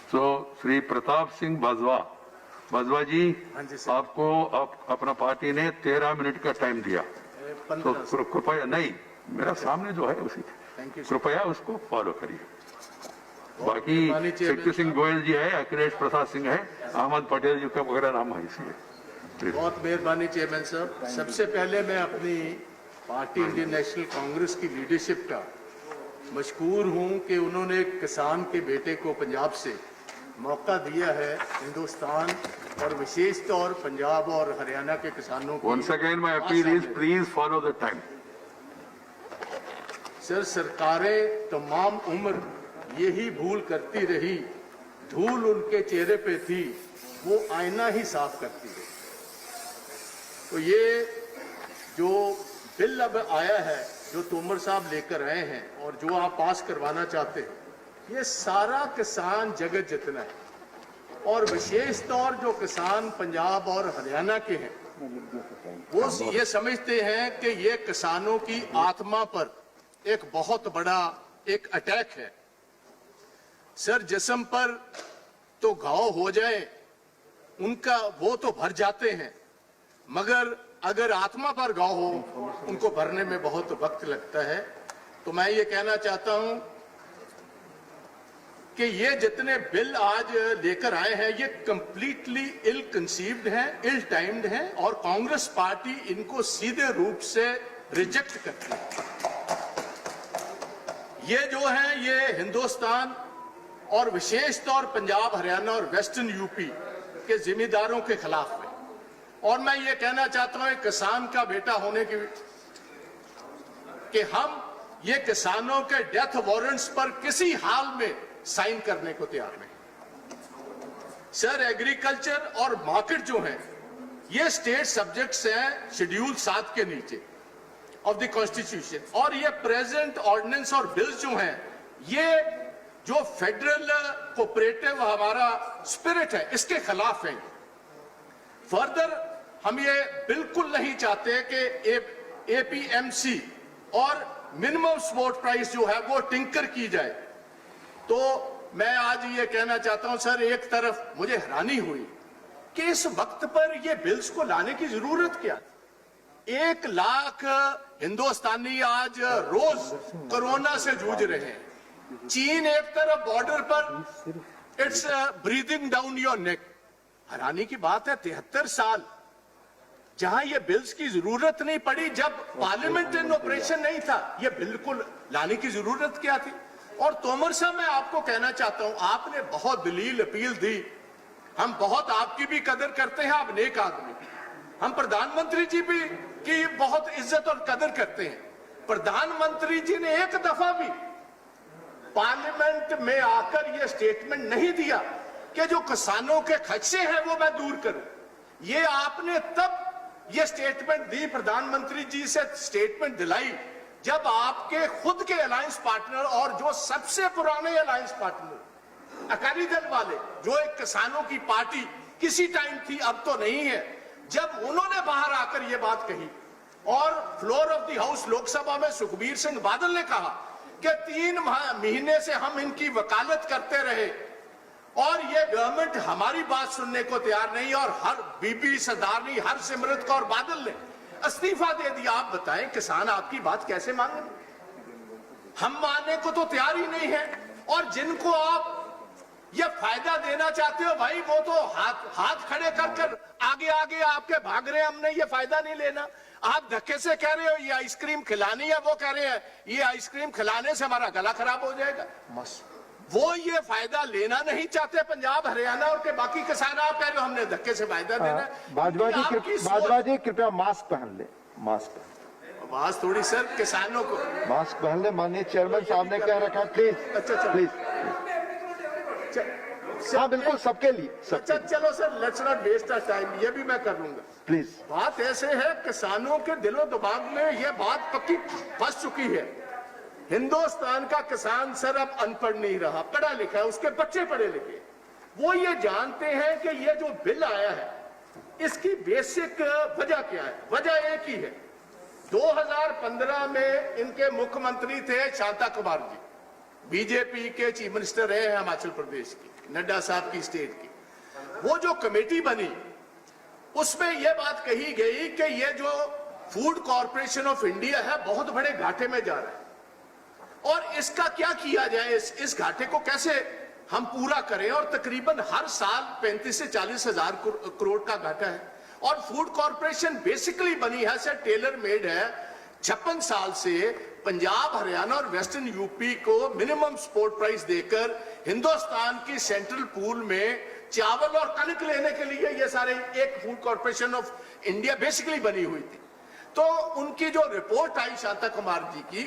तो श्री प्रताप सिंह बाजवा जी, आपको अपना पार्टी ने 13 मिनट का टाइम दिया, तो कृपया, नहीं मेरा सामने जो है उसी, कृपया उसको फॉलो करिए। बाकी शक्ति सिंह गोयल जी है, अखिलेश प्रसाद सिंह है, अहमद पटेल जी का वगैरह नाम है, इसलिए बहुत मेहरबानी चेयरमैन साहब। सबसे पहले मैं अपनी पार्टी इंडियन नेशनल कांग्रेस की लीडरशिप का मशकूर हूं कि उन्होंने किसान के बेटे को पंजाब से मौका दिया है हिंदुस्तान और विशेष तौर पंजाब और हरियाणा के किसानों को। Once again my appeal is please follow the time. Sir, सरकारें तमाम उम्र यही भूल करती रही, धूल उनके चेहरे पे थी, वो आईना ही साफ करती रही। तो ये जो बिल अब आया है, जो तोमर साहब लेकर आए हैं और जो आप पास करवाना चाहते हैं, ये सारा किसान जगत जितना है और विशेष तौर जो किसान पंजाब और हरियाणा के हैं, वो ये समझते हैं कि ये किसानों की आत्मा पर एक बहुत बड़ा एक अटैक है। सर, जिस्म पर तो घाव हो जाए उनका वो तो भर जाते हैं, मगर अगर आत्मा पर घाव हो उनको भरने में बहुत वक्त लगता है। तो मैं ये कहना चाहता हूं कि ये जितने बिल आज लेकर आए हैं ये कंप्लीटली इल कंसीव्ड हैं, इल टाइम्ड हैं और कांग्रेस पार्टी इनको सीधे रूप से रिजेक्ट करती है। ये जो है ये हिंदुस्तान और विशेष तौर पंजाब, हरियाणा और वेस्टर्न यूपी के जिम्मेदारों के खिलाफ है। और मैं ये कहना चाहता हूं किसान का बेटा होने की कि हम ये किसानों के डेथ वारंट्स पर किसी हाल में साइन करने को तैयार नहीं। सर, एग्रीकल्चर और मार्केट जो है ये स्टेट सब्जेक्ट्स हैं शेड्यूल 7 के नीचे ऑफ द कॉन्स्टिट्यूशन, और ये प्रेजेंट ऑर्डिनेंस और बिल्स जो हैं ये जो फेडरल कोऑपरेटिव हमारा स्पिरिट है इसके खिलाफ है। फर्दर हम ये बिल्कुल नहीं चाहते कि एपीएमसी और मिनिमम सपोर्ट प्राइस जो है वो टिंकर की जाए। तो मैं आज ये कहना चाहता हूं सर, एक तरफ मुझे हैरानी हुई कि इस वक्त पर ये बिल्स को लाने की जरूरत क्या थी। 1 लाख हिंदुस्तानी आज रोज कोरोना से जूझ रहे हैं। चीन एक तरफ बॉर्डर पर it's breathing down your neck. हैरानी की बात है 73 साल जहां ये बिल्स की जरूरत नहीं पड़ी, जब पार्लियामेंट इन ऑपरेशन नहीं था, ये बिल्कुल लाने की जरूरत क्या थी। और तोमर साहब, मैं आपको कहना चाहता हूं आपने बहुत दलील अपील दी, हम बहुत आपकी भी कदर करते हैं, आप नेक आदमी। हम प्रधानमंत्री जी भी की बहुत इज्जत और कदर करते हैं। प्रधानमंत्री जी ने एक दफा भी पार्लियामेंट में आकर यह स्टेटमेंट नहीं दिया कि जो किसानों के खदशे हैं वो मैं दूर करूं। ये आपने तब ये स्टेटमेंट दी, प्रधानमंत्री जी से स्टेटमेंट दिलाई, जब आपके खुद के अलायंस पार्टनर और जो सबसे पुराने अलायंस पार्टनर अकाली दल वाले, जो एक किसानों की पार्टी किसी टाइम थी अब तो नहीं है, जब उन्होंने बाहर आकर ये बात कही और floor of the house Lok Sabha में सुखबीर सिंह बादल ने कहा कि 3 महीने से हम इनकी वकालत करते रहे और ये गवर्नमेंट हमारी बात सुनने को तैयार नहीं, और हर बीबी सरदारनी हरसिमरत कौर बादल ने इस्तीफा दे दिया। आप बताएं किसान आपकी बात कैसे मानेंगे? हम मानने को तो तैयार ही नहीं है। और जिनको आप ये फायदा देना चाहते हो भाई, वो तो हाथ खड़े कर कर आगे आगे आपके भाग रहे हैं, हमने ये फायदा नहीं लेना। आप धक्के से कह रहे हो ये आइसक्रीम खिलानी है, वो कह रहे हैं ये आइसक्रीम खिलाने से हमारा गला खराब हो जाएगा। वो ये फायदा लेना नहीं चाहते पंजाब, हरियाणा और के बाकी किसान। आप कह रहे हो हमने धक्के से फायदा देना है। बाजवा जी कृपया मास्क पहन ले, मास्क आवाज थोड़ी सर किसानों को मास्क पहन ले। माननीय चेयरमैन साहब ने कह रखा है, प्लीज। अच्छा प्लीज। हाँ बिल्कुल, सबके लिए। अच्छा चलो sir, let's not waste our time, ये भी मैं कर लूंगा। प्लीज। बात ऐसे है, किसानों के दिलो दिमाग में ये बात पक्की फंस चुकी है। हिंदुस्तान का किसान सर अब अनपढ़ नहीं रहा, पढ़ा लिखा है, उसके बच्चे पढ़े लिखे। वो ये जानते हैं कि ये जो बिल आया है इसकी बेसिक वजह क्या है। वजह एक ही है, 2015 में इनके मुख्यमंत्री थे शांता कुमार जी, बीजेपी के चीफ मिनिस्टर रहे हैं हिमाचल प्रदेश की। नड्डा साहब की स्टेट की, वो जो कमेटी बनी उसमें यह बात कही गई कि ये जो फूड कॉरपोरेशन ऑफ इंडिया है बहुत बड़े घाटे में जा रहा है और इसका क्या किया जाए, इस घाटे को कैसे हम पूरा करें। और तकरीबन हर साल 35 से 40 हजार करोड़ का घाटा है और फूड कॉरपोरेशन बेसिकली बनी है सर टेलर मेड है। 56 साल से पंजाब, हरियाणा और वेस्टर्न यूपी को मिनिमम सपोर्ट प्राइस देकर हिंदुस्तान की सेंट्रल पूल में चावल और कनक लेने के लिए ये सारे एक food corporation of India basically बनी हुई थी। तो उनकी जो रिपोर्ट आई शांता कुमार जी की,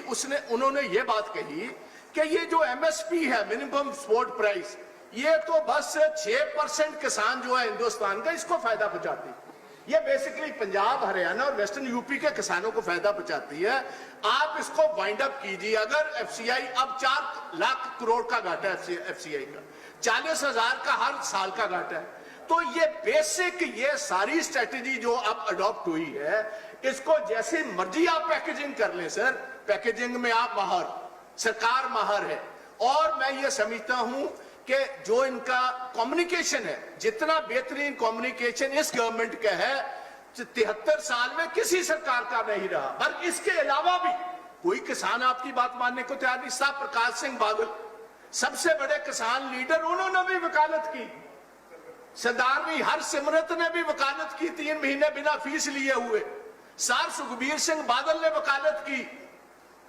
उन्होंने ये बात कही कि ये जो एमएसपी है मिनिमम सपोर्ट प्राइस, ये तो बस 6% किसान जो है हिंदुस्तान का इसको फायदा पहुंचाती है। ये बेसिकली पंजाब, हरियाणा और वेस्टर्न यूपी के किसानों को फायदा पहुंचाती है। आप इसको वाइंड अप कीजिए। अगर एफसीआई अब 4 लाख करोड़ का घाटा है, एफसीआई का 40,000 का हर साल का घाटा है, तो ये बेसिक ये सारी स्ट्रेटेजी जो अब अडॉप्ट हुई है, इसको जैसे मर्जी आप पैकेजिंग कर लें सर, पैकेजिंग में आप माहर, सरकार माहर है। और मैं ये समझता हूं कि जो इनका कम्युनिकेशन है, जितना बेहतरीन कम्युनिकेशन इस गवर्नमेंट का है 73 साल में किसी सरकार का नहीं रहा। पर इसके अलावा भी कोई किसान आपकी बात मानने को तैयार नहीं। साहब प्रकाश सिंह बादल सबसे बड़े किसान लीडर, उन्होंने भी वकालत की। सरदारवी हरसिमरत ने भी वकालत की 3 महीने बिना फीस लिए हुए। सर सुखबीर सिंह बादल ने वकालत की,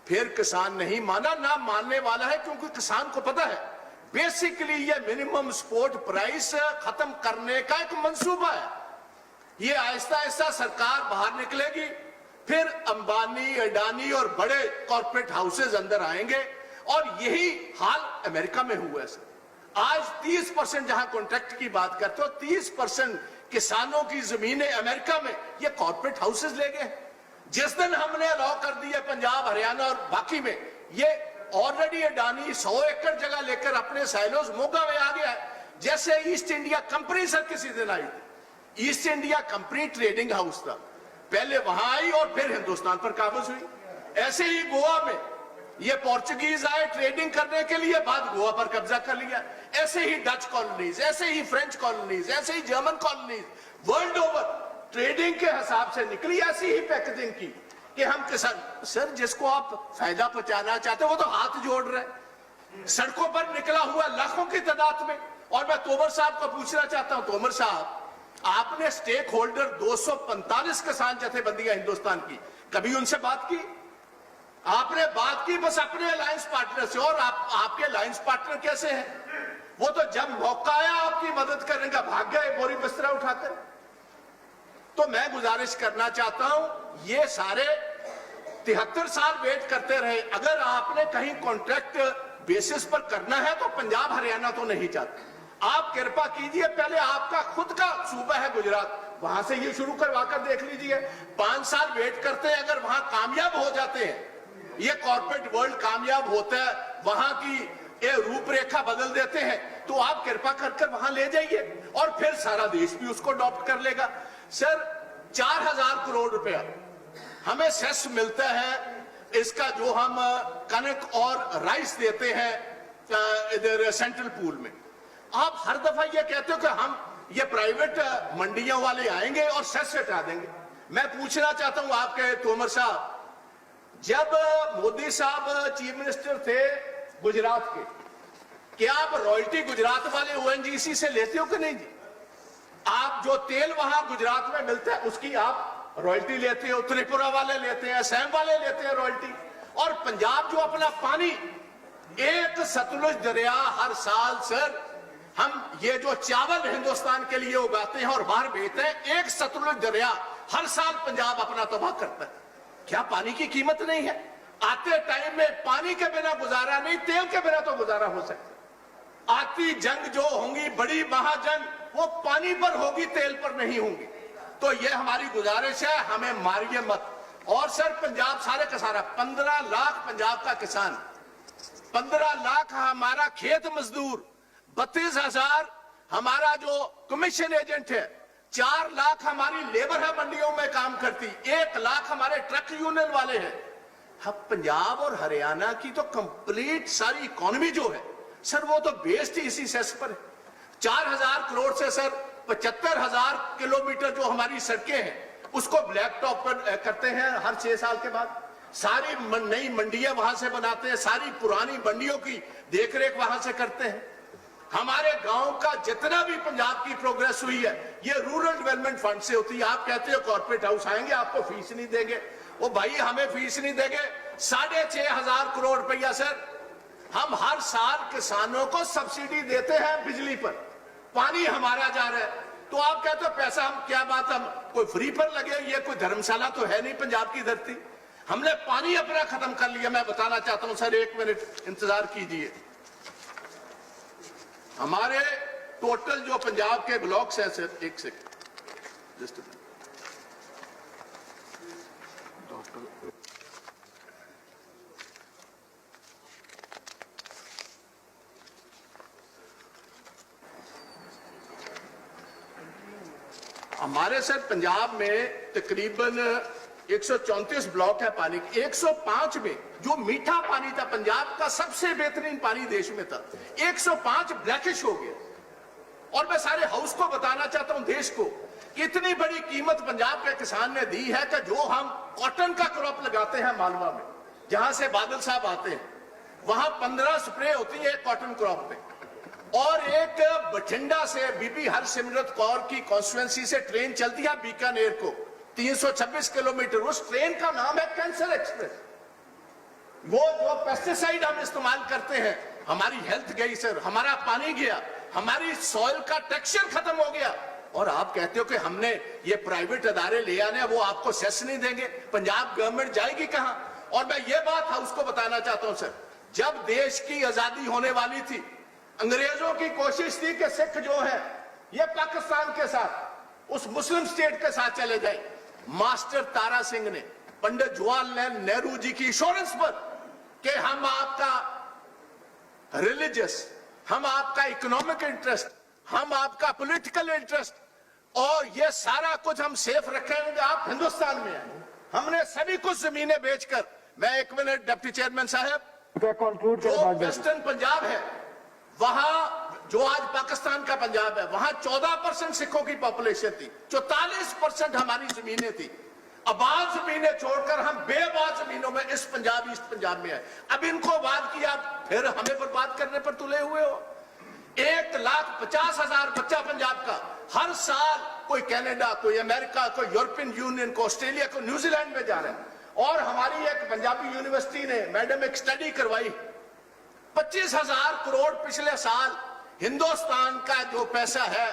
फिर किसान नहीं माना, ना मानने वाला है, क्योंकि किसान को पता है बेसिकली ये मिनिमम सपोर्ट प्राइस खत्म करने का एक मंसूबा है। ये आहिस्ता आहिस्ता सरकार बाहर निकलेगी, फिर अंबानी, अडानी और बड़े कॉर्पोरेट हाउसेज अंदर आएंगे और यही हाल अमेरिका में हुआ है सर। आज 30% जहां कॉन्ट्रैक्ट की बात करते हो, 30% किसानों की जमीनें अमेरिका में ये कॉर्पोरेट हाउसेज ले गए। जिस दिन हमने अलाउ कर दिया पंजाब, हरियाणा और बाकी में, ये ऑलरेडी अडानी 100 एकड़ जगह लेकर अपने साइलोज मोगा में आ गया है। जैसे ईस्ट इंडिया कंपनी सर किसी दिन आई थी, east India company trading house था, पहले वहां आई और फिर हिंदुस्तान पर काबज हुई। ऐसे ही गोवा में ये पोर्चुगीज आए ट्रेडिंग करने के लिए, बाद गोवा पर कब्जा कर लिया। ऐसे ही डच कॉलोनीज, ऐसे ही फ्रेंच कॉलोनीज, ऐसे ही German colonies world over trading के हिसाब से निकली। ऐसी ही पैकेजिंग की कि हम किसान, सर जिसको आप फायदा पहुंचाना चाहते हो वो तो हाथ जोड़ रहे, सड़कों पर निकला हुआ लाखों की तादाद में। और मैं तोमर साहब को पूछना चाहता हूं, तोमर साहब आपने स्टेक होल्डर 245 किसान जथेबंदियां हिंदुस्तान की, कभी उनसे बात की? आपने बात की बस अपने अलायंस पार्टनर से। और आपके अलायंस पार्टनर कैसे हैं? वो तो जब मौका आया आपकी मदद करने का भाग गए बोरी बिस्तरा उठाकर। तो मैं गुजारिश करना चाहता हूं, ये सारे 73 साल वेट करते रहे। अगर आपने कहीं कॉन्ट्रैक्ट बेसिस पर करना है तो पंजाब हरियाणा तो नहीं चाहते। आप कृपा कीजिए, पहले आपका खुद का सूबा है गुजरात, वहां से ये शुरू करवा कर देख लीजिए। 5 साल वेट करते हैं, अगर वहां कामयाब हो जाते हैं, ये कॉर्पोरेट वर्ल्ड कामयाब होता है, वहां की ये रूपरेखा बदल देते हैं, तो आप कृपा कर वहां ले जाइए और फिर सारा देश भी उसको अडॉप्ट कर लेगा। सर 4000 करोड़ रुपया हमें सेस मिलता है, इसका जो हम कनक और राइस देते हैं इधर सेंट्रल पूल में। आप हर दफा ये कहते हो कि हम ये प्राइवेट मंडियों वाले आएंगे और सेस हटा देंगे। मैं पूछना चाहता हूं आपके तोमर साहब, जब मोदी साहब चीफ मिनिस्टर थे गुजरात के, क्या आप रॉयल्टी गुजरात वाले ओएनजीसी से लेते हो कि नहीं जी? आप जो तेल वहां गुजरात में मिलता है उसकी आप रॉयल्टी लेते हो, त्रिपुरा वाले लेते हैं, असम वाले लेते हैं रॉयल्टी। और पंजाब जो अपना पानी, एक सतलुज दरिया हर साल सर, हम ये जो चावल हिंदुस्तान के लिए उगाते हैं और बाहर बेचते हैं, एक सतलुज दरिया हर साल पंजाब अपना तबाह करता है। क्या पानी की कीमत नहीं है? आते टाइम में पानी के बिना गुजारा नहीं, तेल के बिना तो गुजारा हो सकता। आती जंग जो होंगी, बड़ी महाजंग, वो पानी पर होगी, तेल पर नहीं होंगी। तो ये हमारी गुजारिश है, हमें मारिए मत। और सर पंजाब सारे का सारा 15 लाख पंजाब का किसान, 15 लाख हमारा खेत मजदूर, 32,000 हमारा जो कमीशन एजेंट है, 4 लाख हमारी लेबर है मंडियों में काम करती, 1 लाख हमारे ट्रक यूनियन वाले हैं। हम पंजाब और हरियाणा की तो कंप्लीट सारी इकोनॉमी जो है सर, वो तो बेस्ड ही इसी सेस पर है। 4,000 करोड़ से सर 75,000 किलोमीटर जो हमारी सड़कें हैं उसको ब्लैक टॉप पर करते हैं हर 6 साल के बाद। सारी नई मंडियां वहां से बनाते हैं, सारी पुरानी मंडियों की देखरेख वहां से करते हैं। हमारे गांव का जितना भी पंजाब की प्रोग्रेस हुई है ये रूरल डेवलपमेंट फंड से होती है। आप कहते हो कॉर्पोरेट हाउस आएंगे आपको फीस नहीं देंगे, वो भाई हमें फीस नहीं देंगे। 6,500 करोड़ रुपया सर हम हर साल किसानों को सब्सिडी देते हैं बिजली पर, पानी हमारा जा रहा है। तो आप कहते हो पैसा हम क्या बात, हम कोई फ्री पर लगे, ये कोई धर्मशाला तो है नहीं पंजाब की धरती। हमने पानी अपना खत्म कर लिया। मैं बताना चाहता हूं सर, 1 मिनट इंतजार कीजिए। हमारे टोटल जो पंजाब के ब्लॉक्स हैं सर, 1 सेकंड जस्ट हमारे सर पंजाब में तकरीबन 134 ब्लॉक है पानी के। 105 में जो मीठा पानी था, पंजाब का सबसे बेहतरीन पानी देश में था, 105 ब्लैकिश हो गया। और मैं सारे हाउस को बताना चाहता हूं, देश को, कि इतनी बड़ी कीमत पंजाब के किसान ने दी है कि जो हम कॉटन का क्रॉप लगाते हैं मालवा में, जहां से बादल साहब आते हैं, वहां 15 स्प्रे होती है कॉटन क्रॉप में। और एक बठिंडा से बीबी हरसिमरत कौर की कॉन्स्टिट्यूएंसी से ट्रेन चलती है बीकानेर को 326 किलोमीटर। उस ट्रेन का नाम है कैंसर एक्सप्रेस। वो जो पेस्टिसाइड हम इस्तेमाल करते हैं, हमारी हेल्थ गई सर, हमारा पानी गया, हमारी सॉइल का टेक्सचर खत्म हो गया। और आप कहते हो कि हमने ये प्राइवेट अदारे ले आने, वो आपको सेस नहीं देंगे। पंजाब गवर्नमेंट जाएगी कहां? और मैं ये बात हाउस को बताना चाहता हूं सर, जब देश की आजादी होने वाली थी, अंग्रेजों की कोशिश थी कि सिख जो है ये पाकिस्तान के साथ, उस मुस्लिम स्टेट के साथ चले जाए। मास्टर तारा सिंह ने पंडित जवाहरलाल नेहरू जी की इंश्योरेंस पर कि हम आपका रिलीजियस, हम आपका इकोनॉमिक इंटरेस्ट, हम आपका पॉलिटिकल इंटरेस्ट और ये सारा कुछ हम सेफ रखेंगे, आप हिंदुस्तान में आए। हमने सभी कुछ जमीनें बेचकर, मैं 1 मिनट डिप्टी चेयरमैन साहब, जो वेस्टर्न पंजाब है, वहां जो आज पाकिस्तान का पंजाब है, वहां 14% सिखों की पॉपुलेशन थी, 44% हमारी जमीनें थी। आबाद जमीनें छोड़कर हम बेआबाद जमीनों में इस पंजाब, ईस्ट पंजाब में आए। अब इनको बात किया, फिर हमें बर्बाद करने पर तुले हुए हो। 1,50,000 बच्चा पंजाब का हर साल कोई कनाडा, कोई अमेरिका, कोई यूरोपियन यूनियन, को ऑस्ट्रेलिया, को न्यूजीलैंड में जा रहे हैं। और हमारी एक पंजाबी यूनिवर्सिटी ने मैडम एक स्टडी करवाई, 25,000 करोड़ पिछले साल हिंदुस्तान का जो पैसा है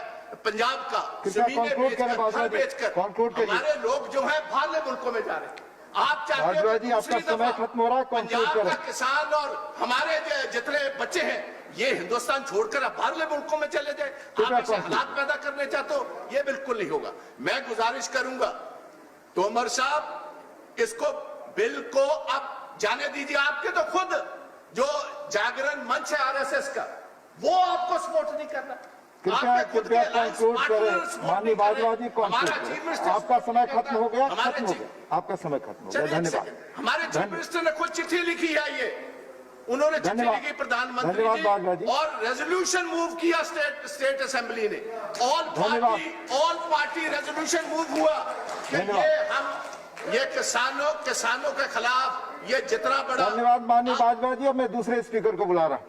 पंजाब का, जमीनें बेचकर हमारे लोग जो है बाहरले मुल्कों में जा रहे हैं। आप चाहते हो कि दूसरी दफा पंजाब का किसान और हमारे जितने बच्चे हैं ये हिंदुस्तान छोड़कर अब बाहरले मुल्कों में चले जाए? आप ऐसे हालात पैदा करने चाहते हो? ये बिल्कुल नहीं होगा। मैं गुजारिश करूंगा तोमर साहब, इसको बिल को अब जाने दीजिए। आपके तो खुद जो जागरण मंच है आरएसएस का, वो आपको सपोर्ट नहीं करना। कृपया कंक्लूड करें माननीय बाजवा जी, आपका समय खत्म हो गया, आपका समय खत्म हो गया। धन्यवाद। हमारे चीफ मिनिस्टर ने खुद चिट्ठी लिखी है, ये उन्होंने चिट्ठी लिखी प्रधानमंत्री जी और रेजोल्यूशन मूव किया स्टेट असेंबली ने। ऑल पार्टी रेजोल्यूशन मूव हुआ कि ये किसानों के खिलाफ ये जितना बड़ा। धन्यवाद माननीय बाजवा जी। अब मैं दूसरे स्पीकर को बुला रहा हूं।